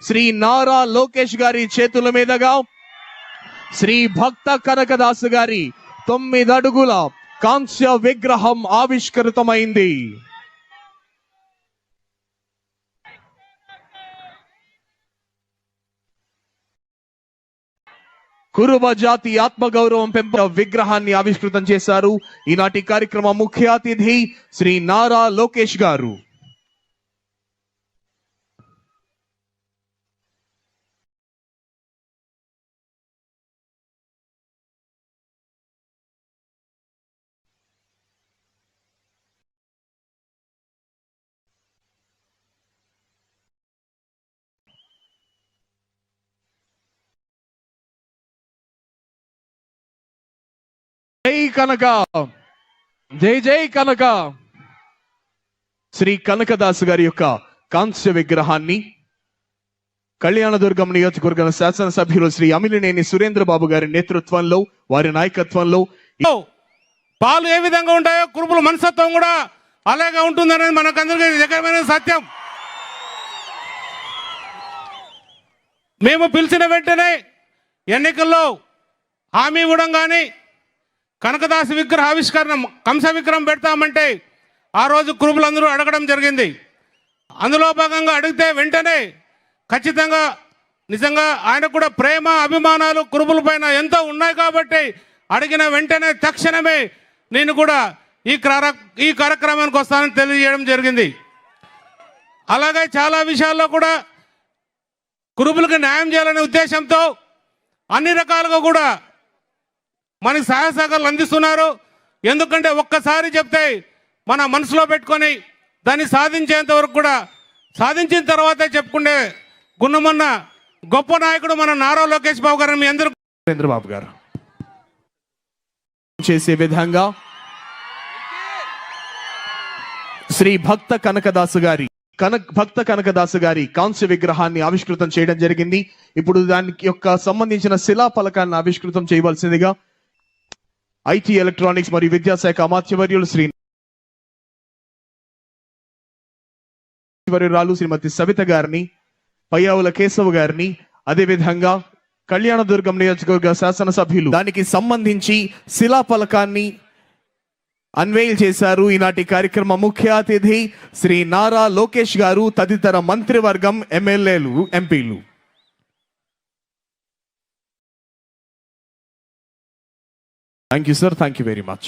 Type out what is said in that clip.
శ్రీ నారా లోకేష్ గారి చేతుల మీదుగా శ్రీ భక్త కనకదాసు గారి 9 అడుగుల కాంస్య విగ్రహం ఆవిష్కృతమైంది. కురుబ జాతి ఆత్మగౌరవం విగ్రహాన్ని ఆవిష్కృతం చేశారు. ఈనాటి కార్యక్రమ ముఖ్య అతిథి శ్రీ నారా లోకేష్ గారు. జై కనక, జై జై కనక. శ్రీ కనకదాసు గారి యొక్క కాంస్య విగ్రహాన్ని కళ్యాణదుర్గం నియోజకవర్గం శాసనసభ్యులు శ్రీ అమిలినేని సురేంద్రబాబు గారి నేతృత్వంలో, వారి నాయకత్వంలో పాలు ఏ విధంగా ఉంటాయో కురుపుల మనస్తత్వం కూడా అలాగే ఉంటుందనేది మనకందరికీ దగ్గరమైన సత్యం. మేము పిలిచిన వెంటనే ఎన్నికల్లో హామీ ఇవ్వడం కానీ కనకదాసు విగ్రహ ఆవిష్కరణ కంస విగ్రహం పెడతామంటే ఆ రోజు కురుబులందరూ అడగడం జరిగింది. అందులో భాగంగా అడిగితే వెంటనే ఖచ్చితంగా నిజంగా ఆయనకు కూడా ప్రేమ అభిమానాలు కురుబుల పైన ఎంతో ఉన్నాయి కాబట్టి అడిగిన వెంటనే తక్షణమే నేను కూడా ఈ కార్యక్రమానికి వస్తానని తెలియజేయడం జరిగింది. అలాగే చాలా విషయాల్లో కూడా కురుబులకు న్యాయం చేయాలనే ఉద్దేశంతో అన్ని రకాలుగా కూడా మనకి సహాయ సహకారాలు అందిస్తున్నారు. ఎందుకంటే ఒక్కసారి చెప్తే మన మనసులో పెట్టుకొని దాన్ని సాధించేంత వరకు కూడా సాధించిన తర్వాతే చెప్పుకునే గుణమన్న గొప్ప నాయకుడు మన నారా లోకేష్ బాబు గారు. మీ అందరూ చంద్రబాబు గారు చేసే విధంగా శ్రీ భక్త కనకదాసు గారి కాంస్య విగ్రహాన్ని ఆవిష్కృతం చేయడం జరిగింది. ఇప్పుడు దానికి యొక్క సంబంధించిన శిలా ఫలకాన్ని ఆవిష్కృతం చేయవలసిందిగా ఐటీ ఎలక్ట్రానిక్స్ మరియు విద్యాశాఖ అమాత్యవర్యులు శ్రీమతి సవిత గారిని, పయ్యావుల కేశవ్ గారిని, అదేవిధంగా కళ్యాణదుర్గం నియోజకవర్గ శాసనసభ్యులు దానికి సంబంధించి శిలా ఫలకాన్ని అన్వేల్ చేశారు. ఈనాటి కార్యక్రమ ముఖ్య అతిథి శ్రీ నారా లోకేష్ గారు, తదితర మంత్రివర్గం, ఎమ్మెల్యేలు, ఎంపీలు. Thank you, sir. Thank you very much.